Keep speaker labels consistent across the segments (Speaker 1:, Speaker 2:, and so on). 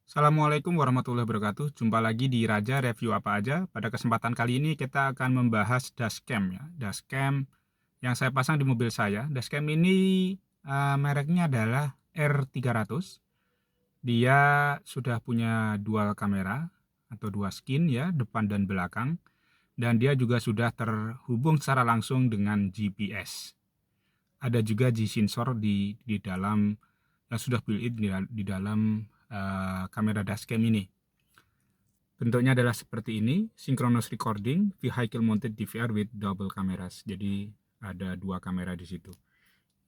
Speaker 1: Assalamualaikum warahmatullahi wabarakatuh. Jumpa lagi di Raja Review Apa Aja. Pada kesempatan kali ini kita akan membahas dashcam ya. Dashcam yang saya pasang di mobil saya. Dashcam ini mereknya adalah R300. Dia sudah punya dual kamera atau dua skin ya, depan dan belakang. Dan dia juga sudah terhubung secara langsung dengan GPS. Ada juga G-sensor di dalam yang sudah built-in di dalam kamera dashcam ini. Bentuknya adalah seperti ini, synchronous recording, vehicle mounted DVR with double cameras. Jadi ada dua kamera di situ.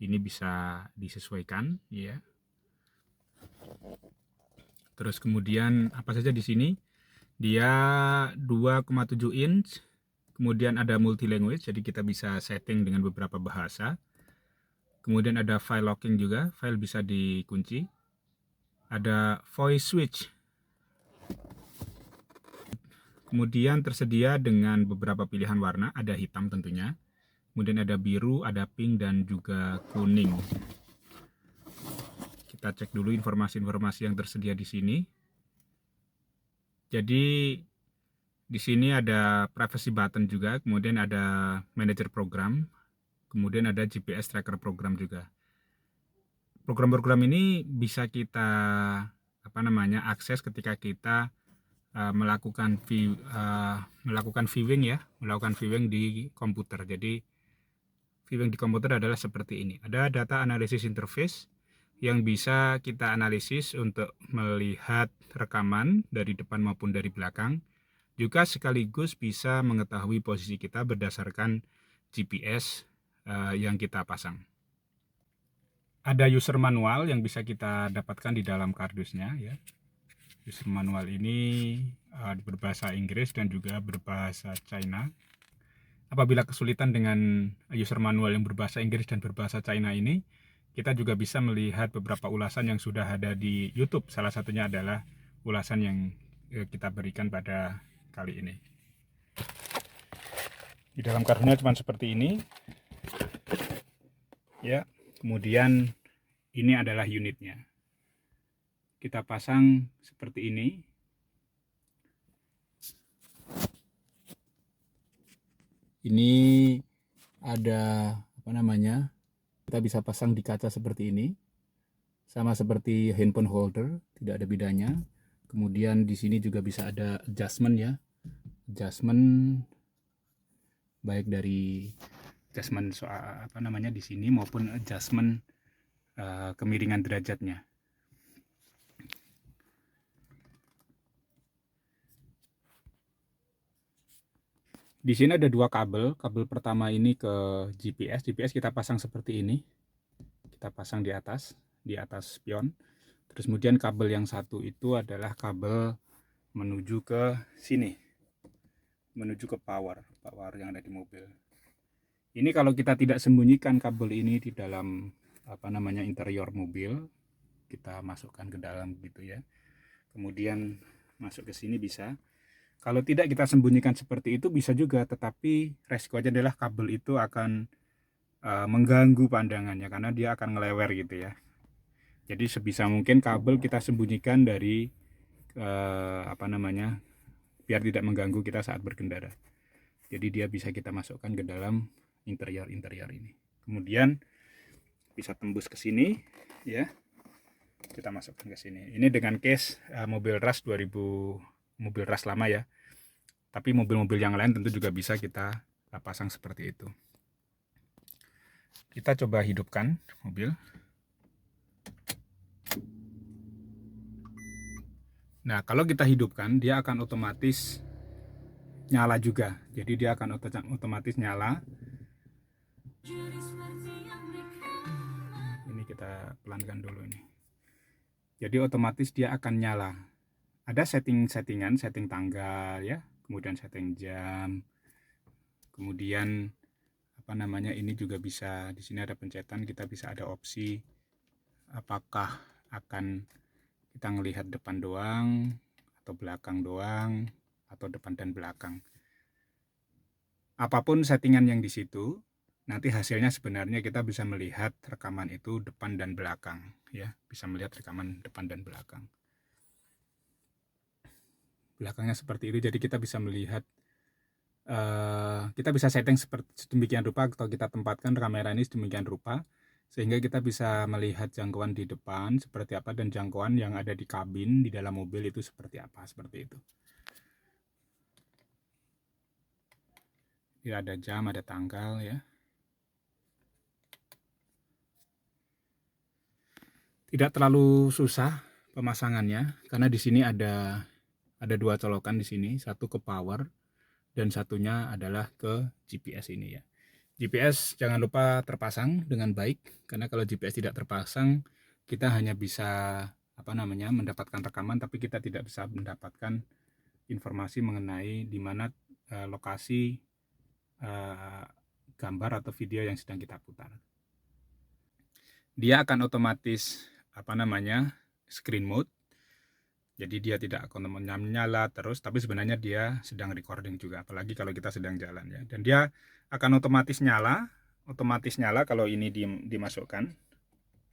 Speaker 1: Ini bisa disesuaikan, ya. Terus kemudian apa saja di sini? Dia 2,7 inch, kemudian ada multi language, jadi kita bisa setting dengan beberapa bahasa. Kemudian ada file locking juga, file bisa dikunci. Ada voice switch. Kemudian tersedia dengan beberapa pilihan warna, ada hitam tentunya. Kemudian ada biru, ada pink, dan juga kuning. Kita cek dulu informasi-informasi yang tersedia di sini. Jadi di sini ada privacy button juga, kemudian ada manager program, kemudian ada GPS tracker program juga. Program-program ini bisa kita akses ketika kita melakukan viewing di komputer. Jadi viewing di komputer adalah seperti ini. Ada data analysis interface yang bisa kita analisis untuk melihat rekaman dari depan maupun dari belakang. Juga sekaligus bisa mengetahui posisi kita berdasarkan GPS yang kita pasang. Ada user manual yang bisa kita dapatkan di dalam kardusnya ya. User manual ini berbahasa Inggris dan juga berbahasa China. Apabila kesulitan dengan user manual yang berbahasa Inggris dan berbahasa China ini, kita juga bisa melihat beberapa ulasan yang sudah ada di YouTube. Salah satunya adalah ulasan yang kita berikan pada kali ini. Di dalam kardusnya cuma seperti ini. Ya, kemudian ini adalah unitnya. Kita pasang seperti ini. Ini ada kita bisa pasang di kaca seperti ini. Sama seperti handphone holder, tidak ada bedanya. Kemudian di sini juga bisa ada adjustment ya. Adjustment baik dari adjustment di sini maupun adjustment kemiringan derajatnya. Di sini ada dua kabel. Kabel pertama ini ke GPS. GPS kita pasang seperti ini. Kita pasang di atas spion. Terus kemudian kabel yang satu itu adalah kabel menuju ke sini, menuju ke power yang ada di mobil. Ini kalau kita tidak sembunyikan kabel ini di dalam interior mobil, kita masukkan ke dalam gitu ya. Kemudian masuk ke sini bisa. Kalau tidak kita sembunyikan seperti itu bisa juga, tetapi resikonya adalah kabel itu akan mengganggu pandangannya karena dia akan ngelewer gitu ya. Jadi sebisa mungkin kabel kita sembunyikan dari biar tidak mengganggu kita saat berkendara. Jadi dia bisa kita masukkan ke dalam interior ini. Kemudian bisa tembus ke sini ya. Kita masukkan ke sini. Ini dengan case mobil Rush 2000, mobil Rush lama ya. Tapi mobil-mobil yang lain tentu juga bisa kita pasang seperti itu. Kita coba hidupkan mobil. Nah, kalau kita hidupkan, dia akan otomatis nyala juga. Jadi dia akan otomatis nyala. Ini kita pelankan dulu ini. Jadi otomatis dia akan nyala. Ada setting tanggal ya, kemudian setting jam. Kemudian ini juga bisa, di sini ada pencetan, kita bisa ada opsi apakah akan kita ngelihat depan doang atau belakang doang atau depan dan belakang. Apapun settingan yang di situ, nanti hasilnya sebenarnya kita bisa melihat rekaman itu depan dan belakang ya, bisa melihat rekaman depan dan belakang. belakangnya seperti itu. Jadi kita bisa melihat, kita bisa setting sedemikian rupa atau kita tempatkan kamera ini sedemikian rupa sehingga kita bisa melihat jangkauan di depan seperti apa dan jangkauan yang ada di kabin di dalam mobil itu seperti apa, seperti itu. Ini ada jam, ada tanggal ya. Tidak terlalu susah pemasangannya karena di sini ada 2 colokan di sini, satu ke power dan satunya adalah ke GPS ini ya. GPS jangan lupa terpasang dengan baik karena kalau GPS tidak terpasang kita hanya bisa mendapatkan rekaman tapi kita tidak bisa mendapatkan informasi mengenai di mana lokasi gambar atau video yang sedang kita putar. Dia akan otomatis screen mode. Jadi dia tidak akan menyala terus, tapi sebenarnya dia sedang recording juga, apalagi kalau kita sedang jalan ya. Dan dia akan otomatis nyala kalau ini dimasukkan.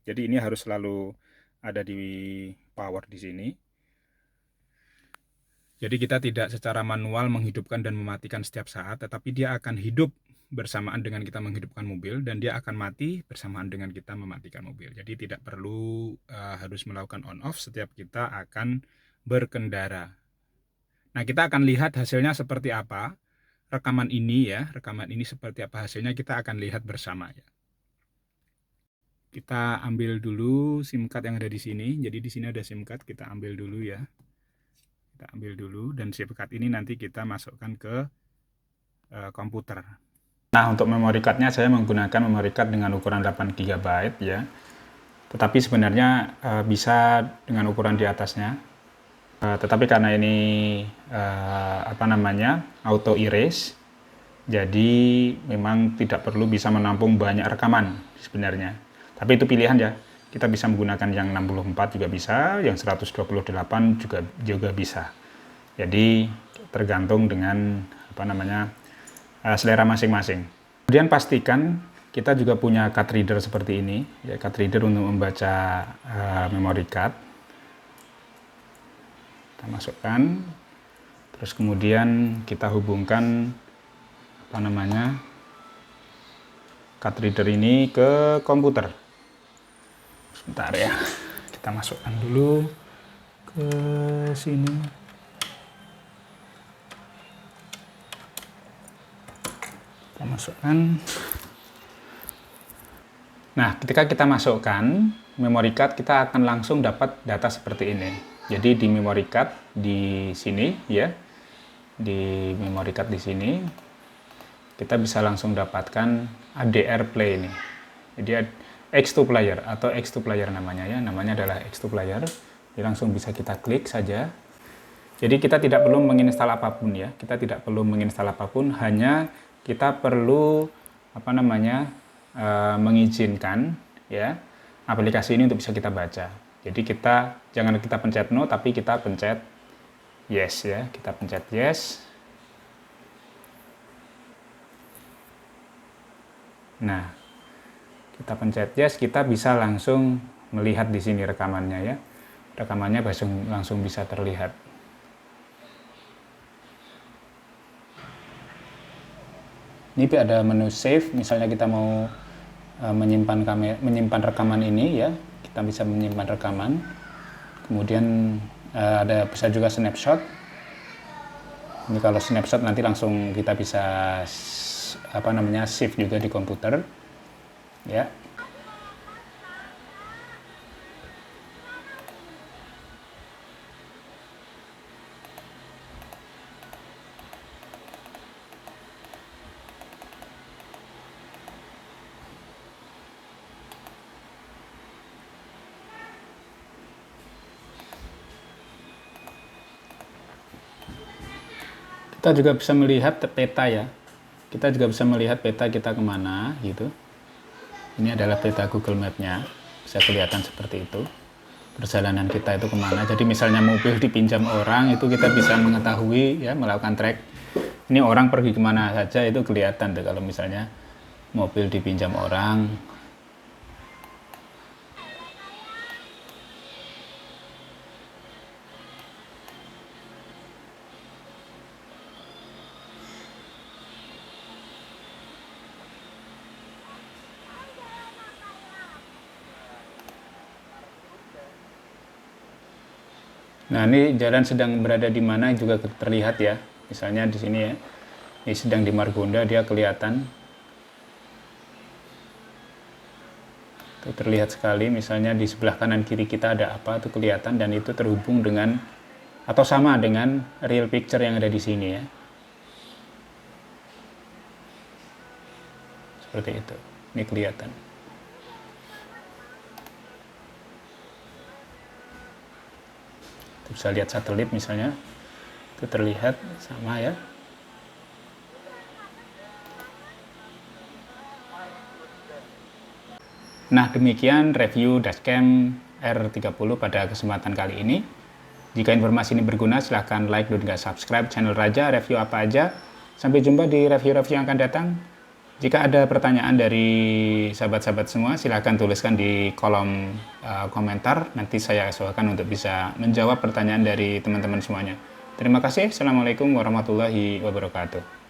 Speaker 1: Jadi ini harus selalu ada di power di sini. Jadi kita tidak secara manual menghidupkan dan mematikan setiap saat, tetapi dia akan hidup bersamaan dengan kita menghidupkan mobil dan dia akan mati bersamaan dengan kita mematikan mobil. Jadi tidak perlu harus melakukan on off setiap kita akan berkendara. Nah, kita akan lihat hasilnya seperti apa. Rekaman ini seperti apa hasilnya kita akan lihat bersama ya. Kita ambil dulu SIM card yang ada di sini. Jadi di sini ada SIM card, kita ambil dulu ya. Kita ambil dulu dan SIM card ini nanti kita masukkan ke komputer. Nah, untuk memory cardnya saya menggunakan memory card dengan ukuran 8 GB ya. Tetapi sebenarnya bisa dengan ukuran di atasnya. Tetapi karena ini auto erase, jadi memang tidak perlu bisa menampung banyak rekaman sebenarnya. Tapi itu pilihan ya. Kita bisa menggunakan yang 64 juga bisa, yang 128 juga bisa. Jadi tergantung dengan selera masing-masing. Kemudian pastikan kita juga punya card reader seperti ini, ya, card reader untuk membaca memory card. Kita masukkan, terus kemudian kita hubungkan card reader ini ke komputer. Sebentar ya, kita masukkan dulu ke sini. Kita masukkan. Nah, ketika kita masukkan memory card, kita akan langsung dapat data seperti ini. Jadi di memory card di sini ya, di memory card di sini kita bisa langsung dapatkan ADR Play ini. Jadi X2 Player atau X2 Player namanya ya, namanya adalah X2 Player. Jadi langsung bisa kita klik saja. Jadi kita tidak perlu menginstal apapun ya, kita tidak perlu menginstal apapun, hanya kita perlu mengizinkan ya aplikasi ini untuk bisa kita baca. Jadi jangan kita pencet no, tapi kita pencet yes ya, kita pencet yes. Nah, kita pencet yes, kita bisa langsung melihat di sini rekamannya ya. Rekamannya langsung bisa terlihat. Ini ada menu save, misalnya kita mau menyimpan rekaman ini ya, kita bisa menyimpan rekaman. Kemudian bisa juga snapshot. Ini kalau snapshot nanti langsung kita bisa save juga di komputer ya. Kita juga bisa melihat peta ya. Kita juga bisa melihat peta kita kemana gitu. Ini adalah peta Google Map-nya. Bisa kelihatan seperti itu. Perjalanan kita itu kemana. Jadi misalnya mobil dipinjam orang, itu kita bisa mengetahui ya, melakukan track. Ini orang pergi kemana saja, itu kelihatan tuh kalau misalnya mobil dipinjam orang. Nah, ini jalan sedang berada di mana juga terlihat ya. Misalnya di sini ya. Ini sedang di Margonda, dia kelihatan. Itu terlihat sekali, misalnya di sebelah kanan kiri kita ada apa, itu kelihatan, dan itu terhubung dengan atau sama dengan real picture yang ada di sini ya. Seperti itu. Ini kelihatan. Bisa lihat satelit misalnya, itu terlihat sama ya. Nah, demikian review dashcam R30 pada kesempatan kali ini. Jika informasi ini berguna, silahkan like dan juga subscribe channel Raja Review Apa Aja. Sampai jumpa di review-review yang akan datang. Jika ada pertanyaan dari sahabat-sahabat semua, silahkan tuliskan di kolom komentar. Nanti saya usahakan untuk bisa menjawab pertanyaan dari teman-teman semuanya. Terima kasih. Assalamualaikum warahmatullahi wabarakatuh.